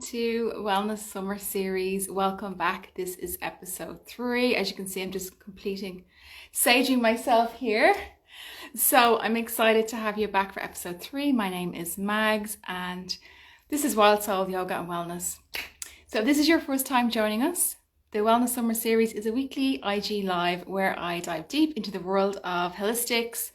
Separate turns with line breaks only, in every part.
to Wellness Summer Series. Welcome back. This is episode 3. As you can see, I'm just saging myself here. So I'm excited to have you back for episode 3. My name is Mags and this is Wild Soul Yoga and Wellness. So if this is your first time joining us, the Wellness Summer Series is a weekly IG Live where I dive deep into the world of holistic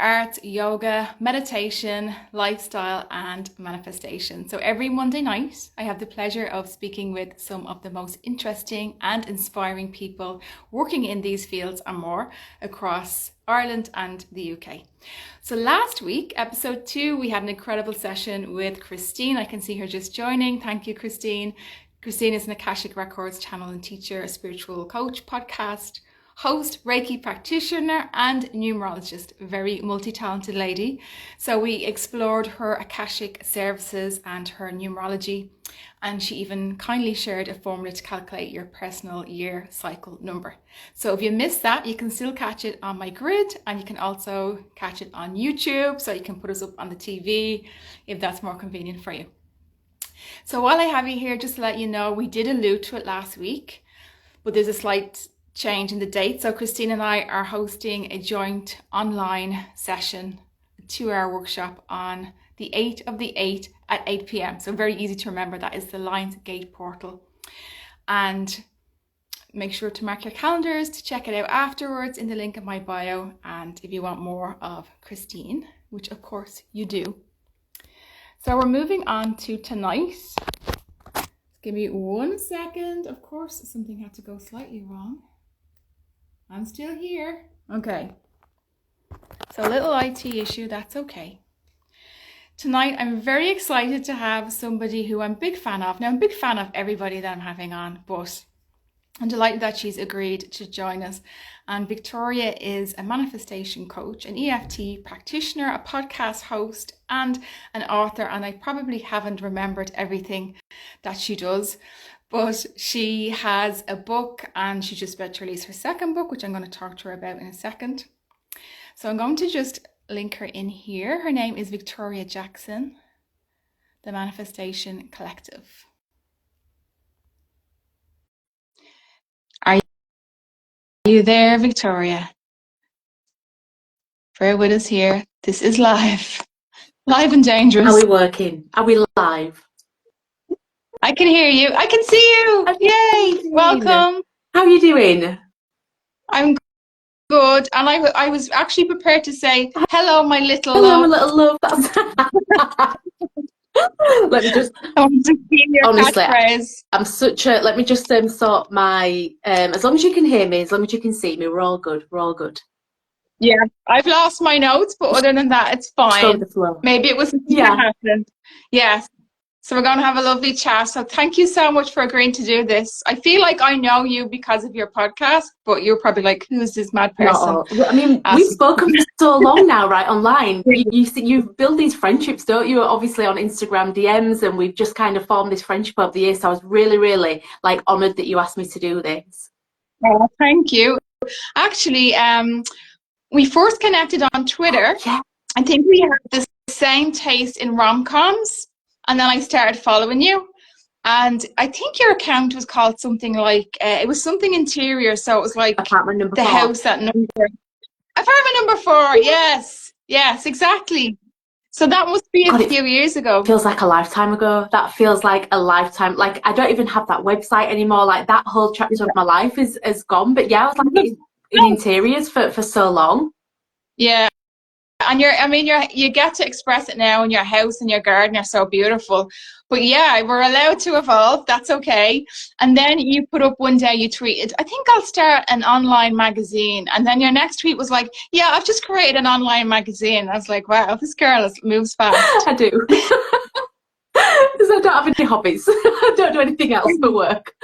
arts, yoga, meditation, lifestyle, and manifestation. So every Monday night, I have the pleasure of speaking with some of the most interesting and inspiring people working in these fields and more across Ireland and the UK. So last week, episode 2, we had an incredible session with Christine. I can see her just joining. Thank you, Christine. Christine is an Akashic Records channel and teacher, a spiritual coach, podcast host, Reiki practitioner, and numerologist. Very multi-talented lady. So we explored her Akashic services and her numerology, and she even kindly shared a formula to calculate your personal year cycle number. So if you missed that, you can still catch it on my grid, and you can also catch it on YouTube, so you can put us up on the TV if that's more convenient for you. So while I have you here, just to let you know, we did allude to it last week, but there's a slight change in the date. So Christine and I are hosting a joint online session, a 2-hour workshop on the 8th of the 8th at 8 p.m. So very easy to remember, that is the Lionsgate portal. And make sure to mark your calendars to check it out afterwards in the link in my bio. And if you want more of Christine, which of course you do. So we're moving on to tonight. Give me 1 second. Of course, something had to go slightly wrong. I'm still here. Okay. So a little IT issue, that's okay. Tonight, I'm very excited to have somebody who I'm a big fan of. Now, I'm a big fan of everybody that I'm having on, but I'm delighted that she's agreed to join us. And Victoria is a manifestation coach, an EFT practitioner, a podcast host, and an author. And I probably haven't remembered everything that she does, but she has a book and she's just about to release her second book, which I'm going to talk to her about in a second. So I'm going to just link her in here. Her name is Victoria Jackson, the Manifestation Collective. Are you there, Victoria? Bear with us here. This is live and dangerous.
Are we working? Are we live?
I can hear you. I can see you. Yay! Welcome.
How are you doing?
I'm good. And I was actually prepared to say, hello, my little
Hello,
love.
my little love. Let me just honestly, I'm such a, let me just sort my as long as you can hear me, as long as you can see me, we're all good.
Yeah, I've lost my notes, but other than that, it's fine.
Go with the flow.
Maybe it was happened. Yes. So we're going to have a lovely chat. So thank you so much for agreeing to do this. I feel like I know you because of your podcast, but you're probably like, who is this mad person?
I mean, we've spoken for so long now, right, online. You build these friendships, don't you? Obviously on Instagram DMs, and we've just kind of formed this friendship over the years. So I was really, really like honoured that you asked me to do this.
Oh, thank you. Actually, we first connected on Twitter.
Oh, yeah.
I think we had the same taste in rom-coms. And then I started following you. And I think your account was called something like, it was something interior. So it was like
apartment
the
4.
House at number. Apartment number 4. Yes, exactly. So that must be a few years ago.
Feels like a lifetime ago. That feels like a lifetime. Like I don't even have that website anymore. Like that whole chapter of my life is gone. But yeah, I was like in interiors for so long.
Yeah. And you get to express it now in your house and your garden are so beautiful. But yeah, we're allowed to evolve. That's okay. And then you put up one day, you tweeted, I think I'll start an online magazine. And then your next tweet was like, yeah, I've just created an online magazine. I was like, wow, this girl moves fast.
I do. Because I don't have any hobbies. I don't do anything else but work.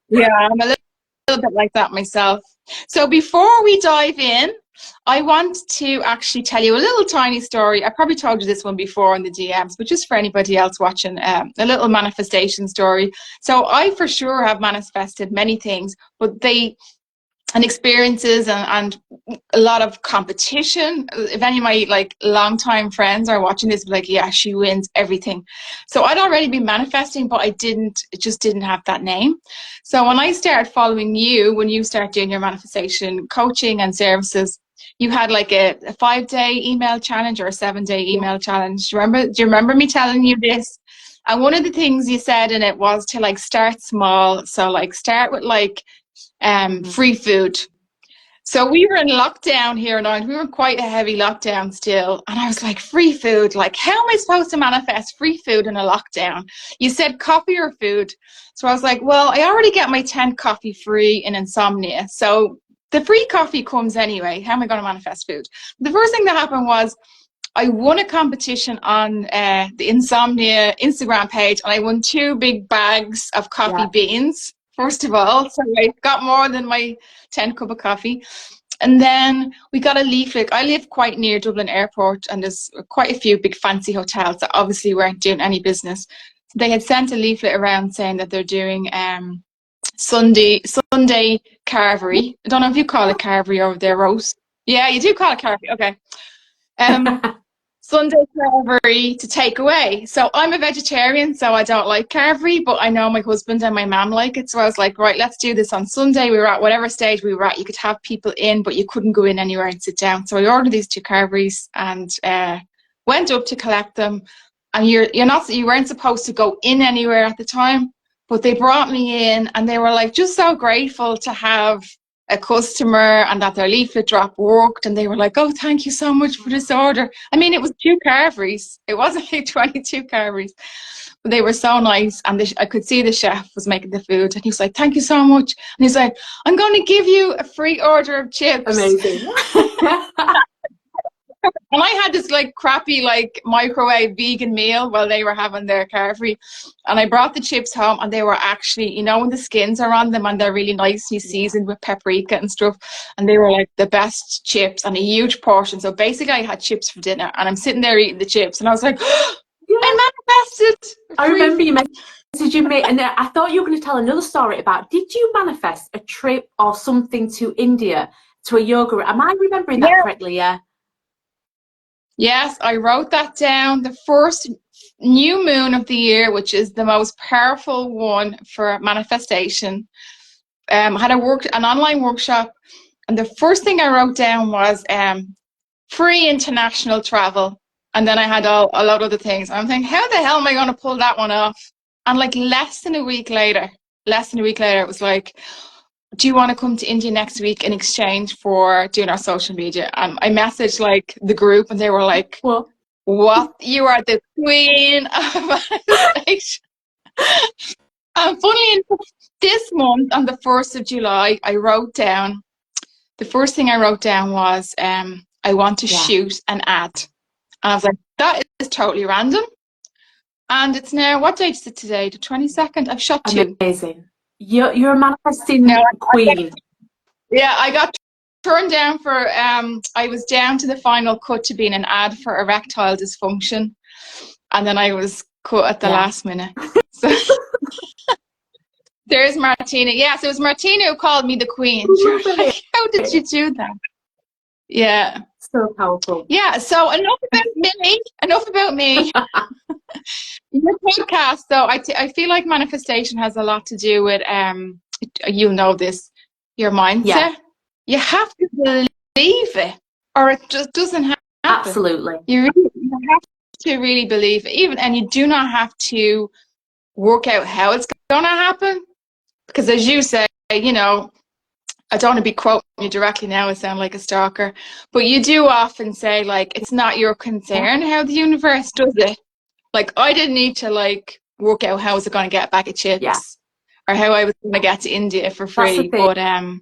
Yeah, I'm a little bit like that myself. So before we dive in, I want to actually tell you a little tiny story. I probably told you this one before in the DMs, but just for anybody else watching, a little manifestation story. So I for sure have manifested many things, but they and experiences and a lot of competition. If any of my like longtime friends are watching this, like, yeah, she wins everything. So I'd already been manifesting, but it just didn't have that name. So when I started following you, when you start doing your manifestation coaching and services, you had like a 5-day email challenge or a 7-day email challenge. Do you remember me telling you this? And one of the things you said in it was to like start small. So like start with like free food. So we were in lockdown here in Ireland. We were in quite a heavy lockdown still. And I was like, free food? Like, how am I supposed to manifest free food in a lockdown? You said coffee or food. So I was like, well, I already get my 10 coffee free in Insomnia. So the free coffee comes anyway. How am I going to manifest food? The first thing that happened was I won a competition on the Insomnia Instagram page, and I won 2 big bags of coffee beans, first of all. So I got more than my 10 cup of coffee. And then we got a leaflet. I live quite near Dublin Airport, and there's quite a few big fancy hotels that obviously weren't doing any business. So they had sent a leaflet around saying that they're doing Sunday carvery. I don't know if you call it carvery over there, Rose. Yeah, you do call it carvery. Okay. Sunday carvery to take away. So I'm a vegetarian, so I don't like carvery, but I know my husband and my mum like it. So I was like, right, let's do this on Sunday. We were at whatever stage we were at. You could have people in, but you couldn't go in anywhere and sit down. So I ordered these 2 carveries and went up to collect them. And you weren't supposed to go in anywhere at the time, but they brought me in and they were like just so grateful to have a customer and that their leaflet drop worked, and they were like, oh, thank you so much for this order. I mean, it was 2 carveries. It wasn't like 22 carveries, but they were so nice. And I could see the chef was making the food, and he was like, thank you so much. And he's like, I'm going to give you a free order of chips.
Amazing.
And I had this like crappy like microwave vegan meal while they were having their carvery, and I brought the chips home, and they were actually, you know, when the skins are on them and they're really nicely seasoned with paprika and stuff, and they were like the best chips and a huge portion. So basically I had chips for dinner, and I'm sitting there eating the chips, and I was like, I manifested.
I remember you messaging me, and I thought you were going to tell another story about, did you manifest a trip or something to India to a yoga? Am I remembering that correctly? Yeah.
Yes, I wrote that down. The first new moon of the year, which is the most powerful one for manifestation. I had an online workshop, and the first thing I wrote down was free international travel. And then I had a lot of other things. I'm thinking, how the hell am I going to pull that one off? And like less than a week later, it was like, do you want to come to India next week in exchange for doing our social media? I messaged like the group, and they were like, what? You are the queen of manifestation. And funnily enough, this month on the 1st of July, the first thing I wrote down was, I want to shoot an ad. And I was like, that is totally random. And it's now, what date is it today? The 22nd. I've shot 2.
Amazing. You're a manifesting queen.
I got turned down for, I was down to the final cut to be in an ad for erectile dysfunction. And then I was cut at the last minute. So there's Martina. Yes, it was Martina who called me the queen. Like, how did you do that? Yeah.
So powerful.
Yeah, so enough about me. Your podcast, though, I feel like manifestation has a lot to do with, you know this, your mindset. Yeah. You have to believe it, or it just doesn't happen.
Absolutely.
You have to really believe it, and you do not have to work out how it's going to happen, because as you say, you know, I don't want to be quoting you directly now, I sound like a stalker, but you do often say, like, it's not your concern how the universe does it. Like, I didn't need to, like, work out how I was going to get a bag of chips or how I was going to get to India for free. But
I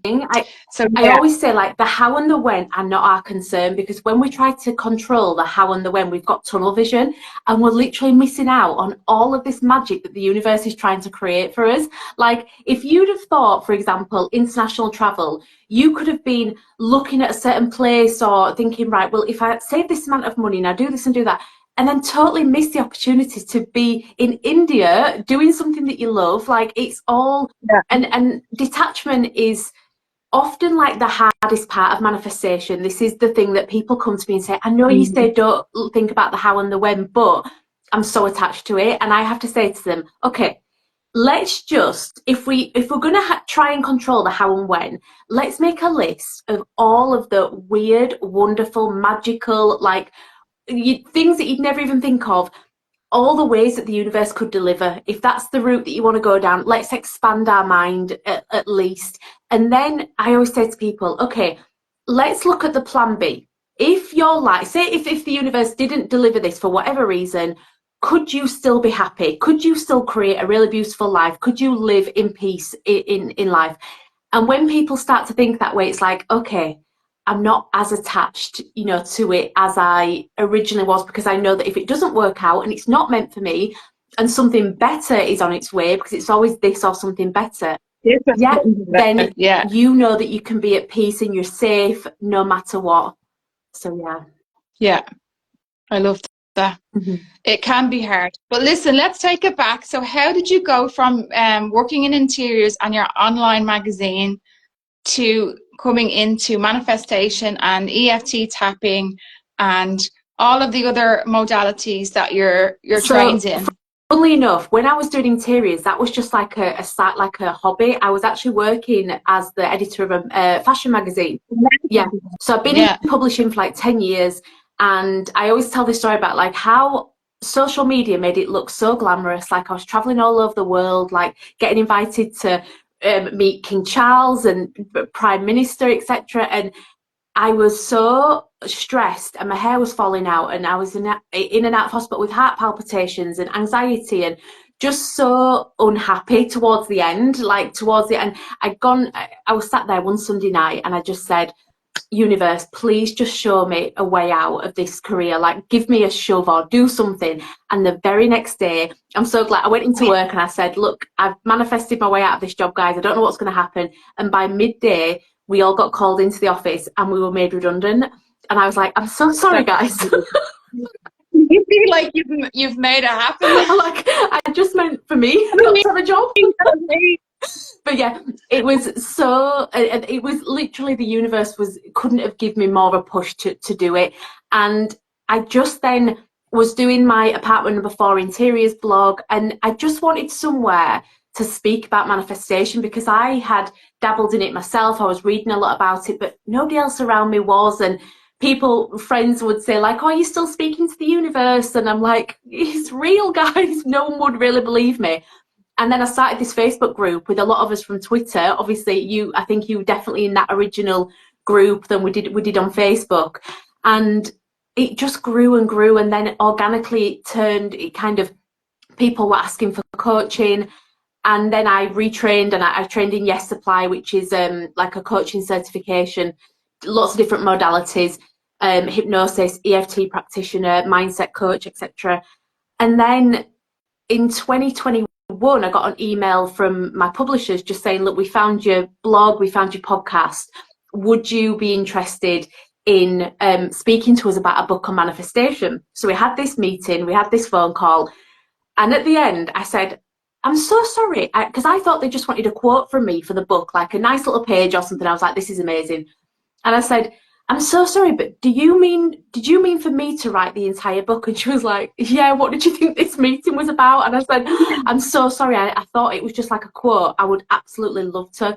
always say, like, the how and the when are not our concern, because when we try to control the how and the when, we've got tunnel vision, and we're literally missing out on all of this magic that the universe is trying to create for us. Like, if you'd have thought, for example, international travel, you could have been looking at a certain place or thinking, right, well, if I save this amount of money and I do this and do that, and then totally miss the opportunity to be in India doing something that you love. Like, it's all and detachment is often like the hardest part of manifestation. This is the thing that people come to me and say, I know you say don't think about the how and the when, but I'm so attached to it. And I have to say to them, okay, let's just, if we're going to try and control the how and when, let's make a list of all of the weird, wonderful, magical, like things that you'd never even think of, all the ways that the universe could deliver. If that's the route that you want to go down, let's expand our mind at least. And then I always say to people, okay, let's look at the plan B. If your life, say if the universe didn't deliver this for whatever reason, could you still be happy? Could you still create a really beautiful life? Could you live in peace in life? And when people start to think that way, it's like, okay, I'm not as attached, to it as I originally was, because I know that if it doesn't work out and it's not meant for me and something better is on its way, because it's always this or something better, then you know that you can be at peace and you're safe no matter what. So
yeah, I love that. It can be hard, but listen, let's take it back. So how did you go from working in interiors and your online magazine to coming into manifestation and EFT tapping and all of the other modalities that you're trained in?
Funnily enough, when I was doing interiors, that was just like a hobby. I was actually working as the editor of a fashion magazine. Yeah. So I've been in publishing for like 10 years. And I always tell this story about like how social media made it look so glamorous. Like I was traveling all over the world, like getting invited to meet King Charles and Prime Minister, etc. And I was so stressed and my hair was falling out and I was in and out of hospital with heart palpitations and anxiety and just so unhappy towards the end. I was sat there one Sunday night and I just said, universe, please just show me a way out of this career, like give me a shove or do something. And the very next day, I'm so glad, I went into work and I said, look, I've manifested my way out of this job, guys. I don't know what's going to happen. And by midday, we all got called into the office and we were made redundant. And I was like, I'm so sorry, guys.
You feel like you've made it happen.
Like I just meant for me not to have a job. But yeah, it was literally the universe couldn't have given me more of a push to do it. And I just then was doing my apartment number 4 interiors blog, and I just wanted somewhere to speak about manifestation because I had dabbled in it myself. I was reading a lot about it, but nobody else around me was. And friends would say like, oh, are you still speaking to the universe? And I'm like, it's real, guys. No one would really believe me. And then I started this Facebook group with a lot of us from Twitter. Obviously, I think you were definitely in that original group than we did on Facebook. And it just grew and grew. And then organically people were asking for coaching. And then I retrained and I trained in Yes Supply, which is like a coaching certification, lots of different modalities, hypnosis, EFT practitioner, mindset coach, etc. And then in 2021, I got an email from my publishers just saying, look, we found your blog, we found your podcast. Would you be interested in speaking to us about a book on manifestation? So we had this meeting, we had this phone call. And at the end, I said, I'm so sorry, because I thought they just wanted a quote from me for the book, like a nice little page or something. I was like, this is amazing. And I said, I'm so sorry, but did you mean for me to write the entire book? And she was like, yeah, what did you think this meeting was about? And I said, I'm so sorry. I thought it was just like a quote. I would absolutely love to.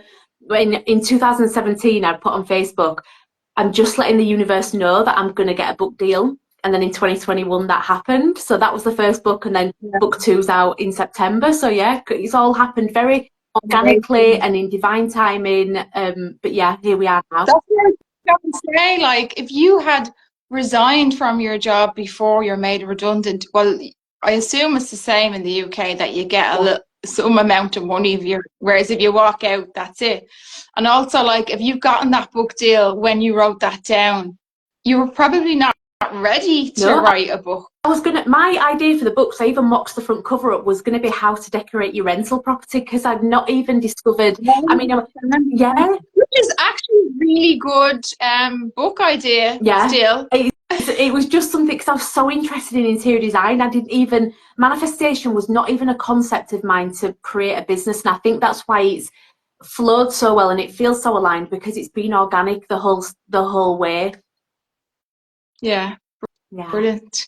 In 2017, I put on Facebook, I'm just letting the universe know that I'm going to get a book deal. And then in 2021, that happened. So that was the first book. And then book 2's out in September. So yeah, it's all happened very organically and in divine timing. But yeah, here we are now.
That's what I was going to say. Like, if you had resigned from your job before you're made redundant, well, I assume it's the same in the UK that you get some amount of money, whereas if you walk out, that's it. And also, like, if you've gotten that book deal when you wrote that down, you were probably not ready to write a book.
My idea for the book, so I even mocked the front cover up, was going to be how to decorate your rental property, because I'd not even discovered.
Which is actually a really good book idea.
Yeah,
still.
It was just something, because I was so interested in interior design. Manifestation was not even a concept of mine to create a business, and I think that's why flowed so well and it feels so aligned because it's been organic the whole way.
Yeah,
Yeah.
brilliant.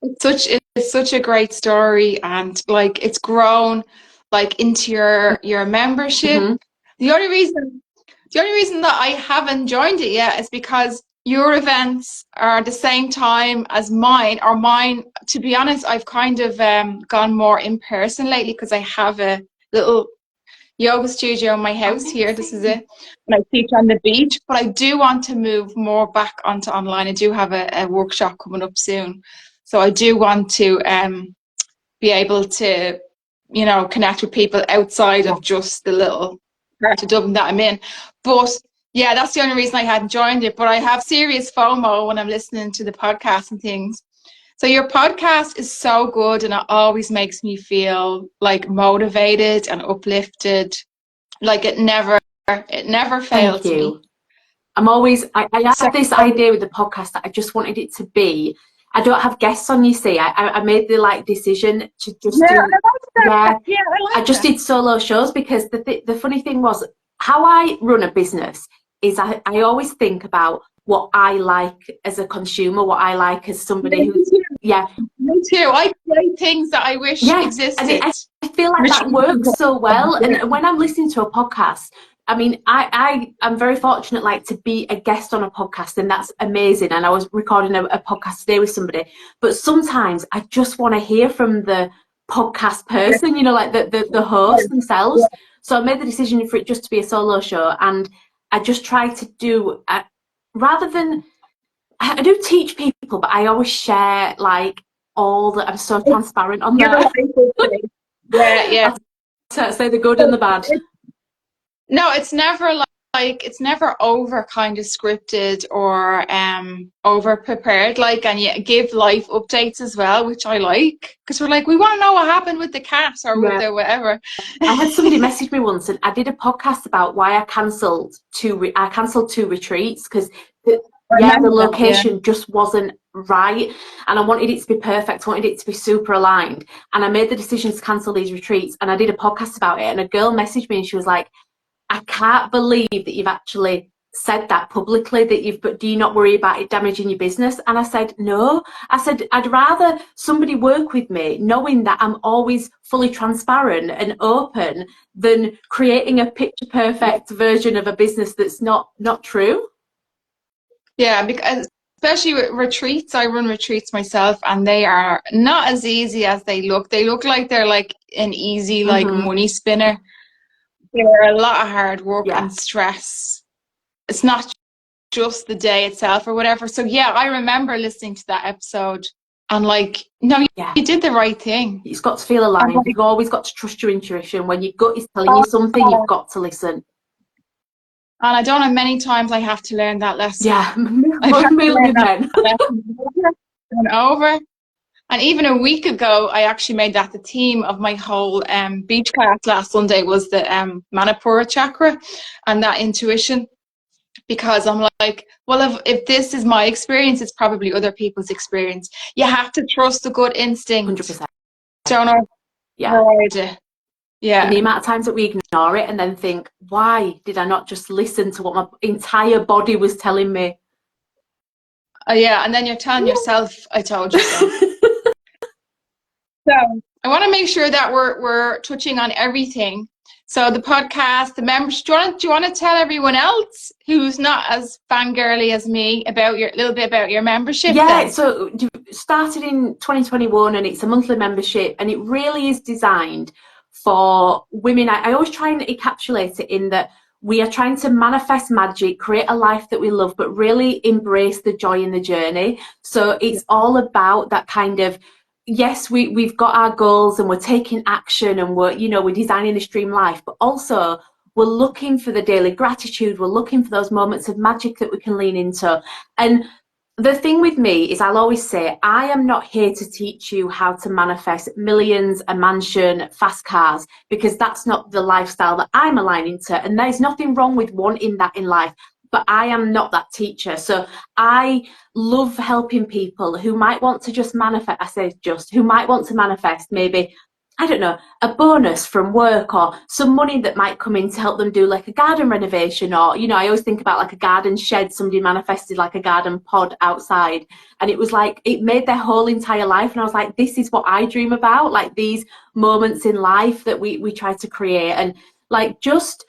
It's such a great story, and like it's grown like into your membership.
Mm-hmm.
The only reason that I haven't joined it yet is because your events are the same time as mine, or mine, to be honest, I've kind of gone more in person lately because I have a little yoga studio in my house here. This is it. And I teach on the beach, but I do want to move more back onto online. I do have a workshop coming up soon. So I do want to be able to, connect with people outside of just the little part of Dublin that I'm in. But yeah, that's the only reason I hadn't joined it. But I have serious FOMO when I'm listening to the podcast and things. So your podcast is so good, and it always makes me feel like motivated and uplifted. Like it never
Thank
fails
you.
me.
I
So
had this idea with the podcast that I just wanted it to be. I don't have guests on, you see. I made the decision to just do. Yeah, I just did solo shows because the funny thing was how I run a business is I always think about what I like as a consumer, what I like as somebody who's
me too. I play things that I wish existed.
And I feel like that works so well. And when I'm listening to a podcast, I mean, I am very fortunate, like, to be a guest on a podcast, and that's amazing. And I was recording a podcast today with somebody, but sometimes I just want to hear from the podcast person, like the host themselves. So I made the decision for it just to be a solo show, and I just try to do, rather than, I do teach people, but I always share, like, all that. I'm so transparent on there.
Yeah.
I'll say the good and the bad.
No, it's never it's never over kind of scripted or over prepared, like, and you give life updates as well, which I like, because we're like, we want to know what happened with the cat or with the whatever.
I had somebody message me once, and I did a podcast about why I cancelled two retreats because the location just wasn't right, and I wanted it to be perfect. I wanted it to be super aligned, and I made the decision to cancel these retreats. And I did a podcast about it, and a girl messaged me, and she was like, I can't believe that you've actually said that publicly, but do you not worry about it damaging your business? And I said, no. I said, I'd rather somebody work with me knowing that I'm always fully transparent and open than creating a picture perfect version of a business that's not true.
Yeah, because especially with retreats, I run retreats myself, and they are not as easy as they look. They look like they're like an easy, like, money spinner. They're a lot of hard work and stress. It's not just the day itself or whatever. So yeah, I remember listening to that episode and like, no, you did the right thing.
It's got to feel aligned. You've always got to trust your intuition. When your gut is telling you something, you've got to listen.
And I don't know, many times I have to learn that lesson.
Yeah,
and over. And even a week ago, I actually made that the theme of my whole beach class last Sunday was the Manipura chakra and that intuition. Because I'm like, well, if this is my experience, it's probably other people's experience. You have to trust the gut instinct.
100%.
Don't know. Yeah.
And the amount of times that we ignore it and then think, why did I not just listen to what my entire body was telling me?
Yeah, and then you're telling yourself, I told you so. So I want to make sure that we're touching on everything. So the podcast, the membership. Do you want to tell everyone else who's not as fangirly as me about a little bit about your membership?
Yeah, so you started in 2021, and it's a monthly membership, and it really is designed for women. I always try and encapsulate it in that we are trying to manifest magic, create a life that we love, but really embrace the joy in the journey. So it's all about that kind of, yes, we've got our goals and we're taking action and we're designing this dream life, but also we're looking for the daily gratitude. We're looking for those moments of magic that we can lean into. And the thing with me is I'll always say, I am not here to teach you how to manifest millions, a mansion, fast cars, because that's not the lifestyle that I'm aligning to. And there's nothing wrong with wanting that in life, but I am not that teacher. So I love helping people who might want to just manifest. I say who might want to manifest maybe I don't know, a bonus from work or some money that might come in to help them do like a garden renovation, or, you know, I always think about like a garden shed. Somebody manifested like a garden pod outside, and it was like it made their whole entire life. And I was like, this is what I dream about, like these moments in life that we try to create, and like just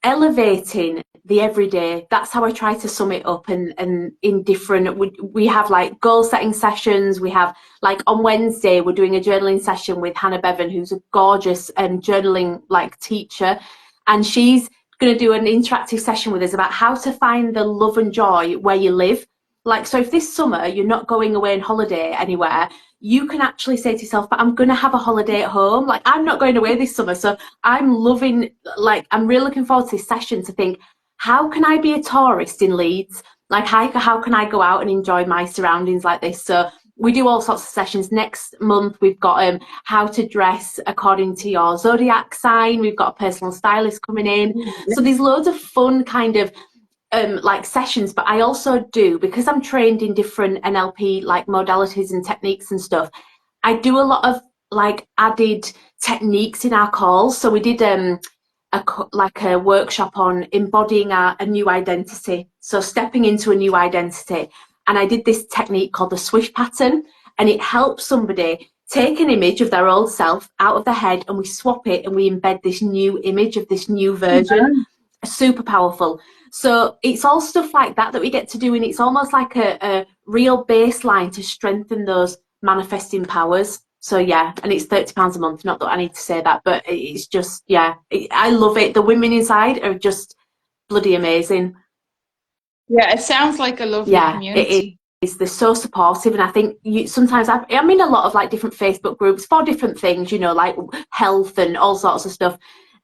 elevating the everyday. That's how I try to sum it up. And in different, we have like goal setting sessions. We have like on Wednesday we're doing a journaling session with Hannah Bevan, who's a gorgeous journaling like teacher, and she's going to do an interactive session with us about how to find the love and joy where you live. Like, so if this summer you're not going away on holiday anywhere, you can actually say to yourself, but I'm going to have a holiday at home. Like, I'm not going away this summer. So I'm loving, like, I'm really looking forward to this session to think, how can I be a tourist in Leeds? Like, how can I go out and enjoy my surroundings like this? So we do all sorts of sessions. Next month, we've got how to dress according to your zodiac sign. We've got a personal stylist coming in. So there's loads of fun kind of like sessions, but I also do, because I'm trained in different NLP like modalities and techniques and stuff, I do a lot of like added techniques in our calls. So we did a workshop on embodying a new identity, so stepping into a new identity, and I did this technique called the swish pattern, and it helps somebody take an image of their old self out of their head, and we swap it and we embed this new image of this new version. Super powerful. So it's all stuff like that we get to do, and it's almost like a real baseline to strengthen those manifesting powers. So yeah, and it's £30 a month. Not that I need to say that, but it's just, yeah, I love it. The women inside are just bloody amazing.
Yeah, it sounds like a lovely community.
It is. They're so supportive, and I think sometimes I'm in a lot of like different Facebook groups for different things, you know, like health and all sorts of stuff,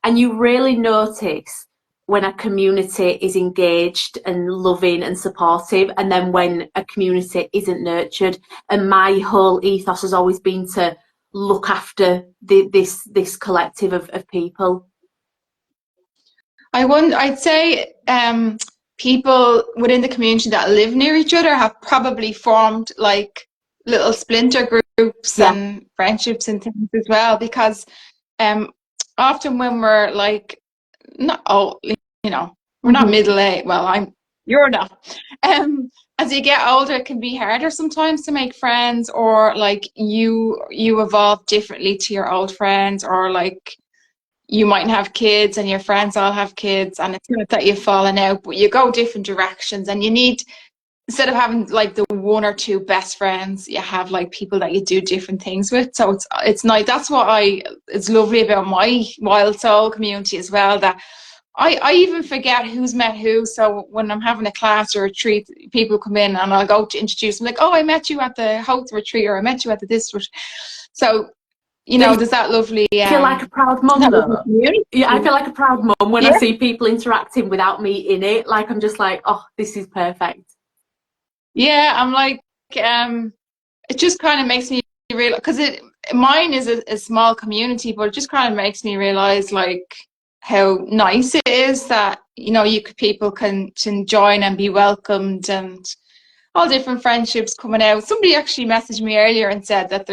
and you really notice when a community is engaged and loving and supportive, and then when a community isn't nurtured. And my whole ethos has always been to look after this collective of people.
I'd say people within the community that live near each other have probably formed like little splinter groups and friendships and things as well, because often when we're like not old, you know, we're not middle-aged. Well, you're not. As you get older, it can be harder sometimes to make friends, or like you evolve differently to your old friends, or like you might have kids and your friends all have kids, and it's not that you've fallen out, but you go different directions, and you need, instead of having like the one or two best friends, you have like people that you do different things with. So it's nice. That's what it's lovely about my Wild Soul community as well, that I even forget who's met who. So when I'm having a class or a retreat, people come in and I'll go to introduce them, like, oh, I met you at the Hoth retreat, or I met you at the this. So, you know, there's that lovely.
I feel like a proud mum, though. Yeah, I feel like a proud mum when I see people interacting without me in it. Like, I'm just like, oh, this is perfect.
Yeah, I'm like, it just kind of makes me realize, because mine is a small community, but it just kind of makes me realize like how nice it is that, you know, people can join and be welcomed, and all different friendships coming out. Somebody actually messaged me earlier and said that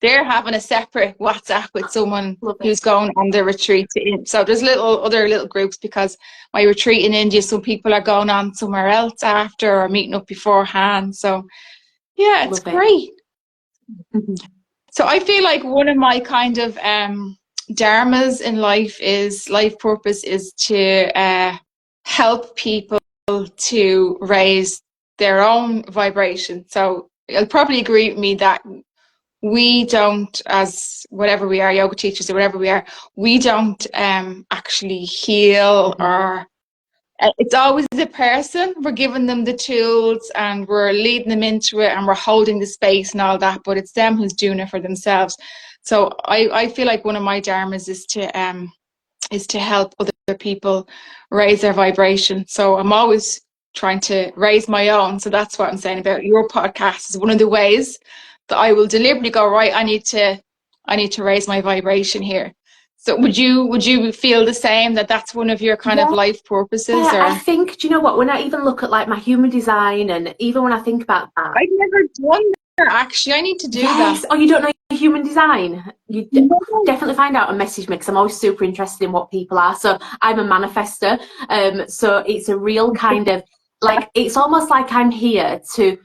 they're having a separate WhatsApp with someone who's going on their retreat so there's other little groups, because my retreat in India, some people are going on somewhere else after, or meeting up beforehand. So yeah, it's great. So I feel like one of my kind of dharmas in life purpose is to help people to raise their own vibration. So you'll probably agree with me that we don't, as whatever we are, yoga teachers or whatever we are, we don't actually heal, or it's always the person. We're giving them the tools and we're leading them into it and we're holding the space and all that, but it's them who's doing it for themselves. So I feel like one of my dharmas is to help other people raise their vibration. So I'm always trying to raise my own. So that's what I'm saying about your podcast, is one of the ways that I will deliberately go, right, I need to raise my vibration here. So would you feel the same, that that's one of your kind of life purposes?
Yeah, I think, do you know what, when I even look at like my human design, and even when I think about that,
I've never done actually. I need to do
Yes.
that.
Oh, you don't know human design? You
No.
definitely find out and message me, because I'm always super interested in what people are. So I'm a manifester. So it's a real kind of like, it's almost like I'm here to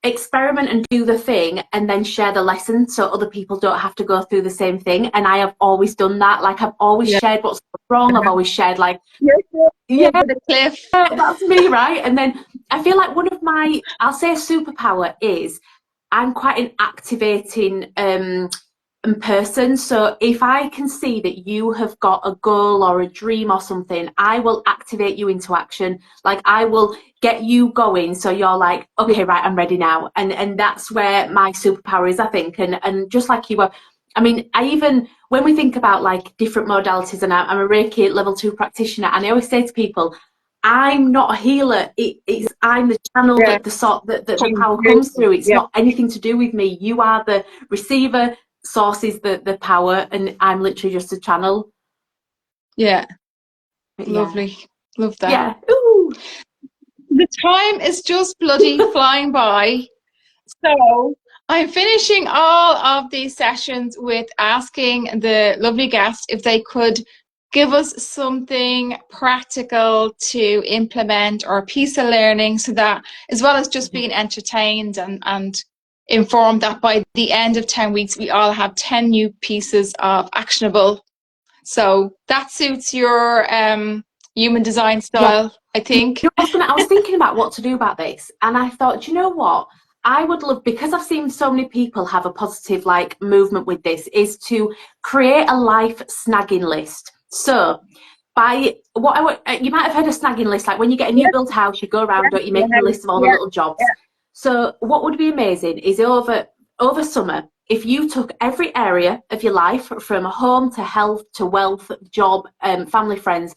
experiment and do the thing and then share the lesson so other people don't have to go through the same thing. And I have always done that. Like, I've always
Yeah.
shared what's wrong. I've always shared like,
You're
yeah,
over the cliff.
that's me, right? And then I feel like one of my, I'll say superpower is I'm quite an activating person. So if I can see that you have got a goal or a dream or something, I will activate you into action. Like, I will get you going, so you're like, okay, right, I'm ready now. And that's where my superpower is, I think. And just like you were, I mean, I even, when we think about like different modalities, and I'm a Reiki level 2 practitioner, and I always say to people, I'm not a healer. It's I'm the channel
Yeah.
that the sort that the power comes through. It's
Yeah.
not anything to do with me. You are the receiver, source is the power, and I'm literally just a channel.
Yeah.
But yeah,
Lovely. Love that.
yeah. Ooh.
The time is just bloody flying by. So I'm finishing all of these sessions with asking the lovely guest if they could give us something practical to implement or a piece of learning, so that, as well as just being entertained and informed, that by the end of 10 weeks, we all have 10 new pieces of actionable. So that suits your human design
Yeah.
style, I think.
You know, I was thinking about what to do about this, and I thought, do you know what? I would love, because I've seen so many people have a positive like movement with this, is to create a life snagging list. So by what I would, you might have heard of snagging list, like when you get a new built house, you go around, don't you, making a list of all the little jobs. So what would be amazing is over summer, if you took every area of your life, from home to health to wealth, job, family, friends,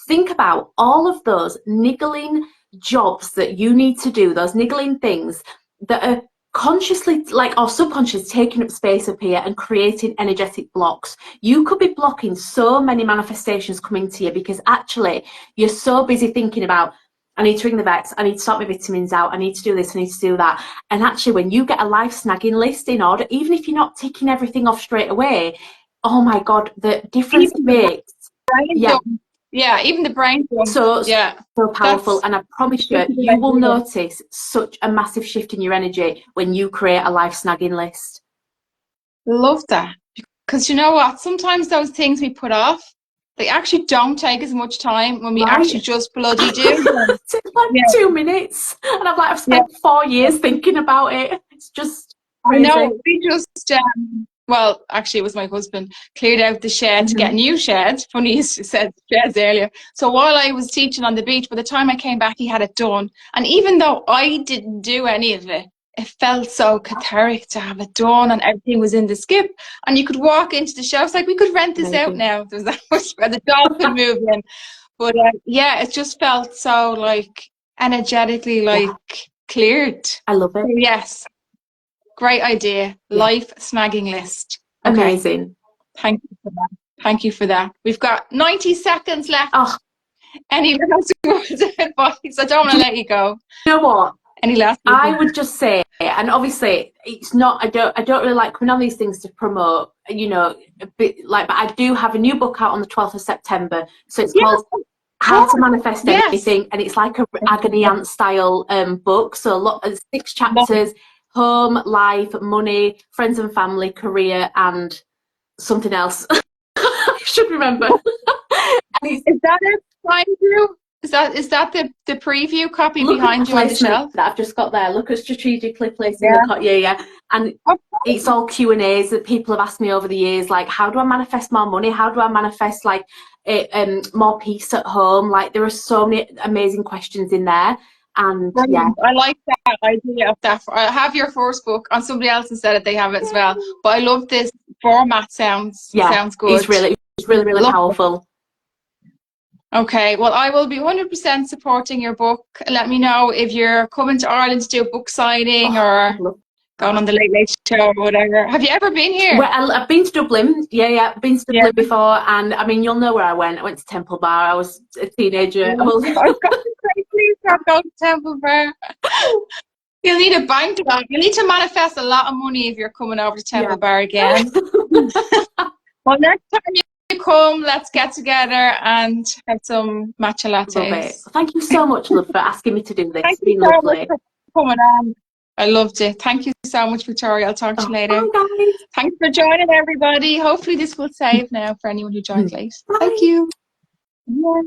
think about all of those niggling jobs that you need to do, those niggling things that are consciously like or subconsciously taking up space up here and creating energetic blocks. You could be blocking so many manifestations coming to you because actually you're so busy thinking about, I need to ring the vets, I need to sort my vitamins out, I need to do this, I need to do that. And actually, when you get a life snagging list in order, even if you're not ticking everything off straight away, oh my God, the difference it
Even the
makes.
brain
Yeah,
dump. Yeah, even the brain dump.
so
Yeah,
powerful.
that's
And I promise
such
you,
a good
you will
idea.
notice such a massive shift in your energy when you create a life snagging list.
Love that. Because you know what? Sometimes those things we put off, they actually don't take as much time when we actually
Right.
just bloody do them.
It's like
Yeah,
2 minutes, and I've
yeah.
spent 4 years thinking about it. It's just
I
crazy.
know. We just, well, actually, it was my husband cleared out the shed to get a new shed. Funny you said sheds earlier. So while I was teaching on the beach, by the time I came back, he had it done. And even though I didn't do any of it, it felt so cathartic to have it done, and everything was in the skip. And you could walk into the show. It's like, we could rent this out
Amazing.
now. There's that much where the dog could move in. But yeah, it just felt so like energetically
Yeah,
like cleared. So
I love it.
yes. Great idea.
Yeah,
Life snagging list. Okay.
amazing.
Thank you for that. Thank you for that. We've got 90 seconds left.
Oh,
Any last words of advice? I don't want
do
to
you
let you go.
know what?
Any last words?
I would just say, and obviously it's not, I don't really like coming on these things to promote, you know, but I do have a new book out on the 12th of September. So it's
Yeah,
called
of
How to
course.
Manifest
Yes.
Anything. And it's like a agony aunt style book. So a lot of 6
Love it.
chapters: home, life, money, friends and family, career, and something else. I should remember. And it's
Is that it behind you? Is that the preview copy
look at
behind
that
you on the
placement
shelf?
that I've just got there. Look at strategically placing
Yeah.
the yeah. And
Of
it's
course.
all Q&As that people have asked me over the years, like, how do I manifest more money? How do I manifest like more peace at home? Like, there are so many amazing questions in there. And yeah.
Brilliant. I like that idea of that. I have your first book, and somebody else has said it, they have it as well. But I love this format. Sounds
Yeah,
good.
it's really
Love it.
powerful.
Okay, well, I will be 100% supporting your book. Let me know if you're coming to Ireland to do a book signing
Oh,
or
I'd love
going
that.
on the Late Late Show or whatever. Have you ever been here?
Well, I've been to Dublin. Yeah, I've been to
Yeah.
Dublin before, and I mean, you'll know where I went. I went to Temple Bar. I was a teenager.
I was going to say, please don't go to Temple Bar. You'll need a bank loan. You need to manifest a lot of money if you're coming over to
Yeah.
Temple Bar again. Well, next time you come, let's get together and have some matcha
Love it.
lattes.
Thank you so much, love, for asking me to do this.
Thank
It's
you
been
so much
lovely.
for coming on. I loved it. Thank you so much, Victoria. I'll talk to you
Oh,
later.
bye, guys.
Thanks for joining, everybody. Hopefully this will save now for anyone who joined late. Thank
Bye.
you. Yeah.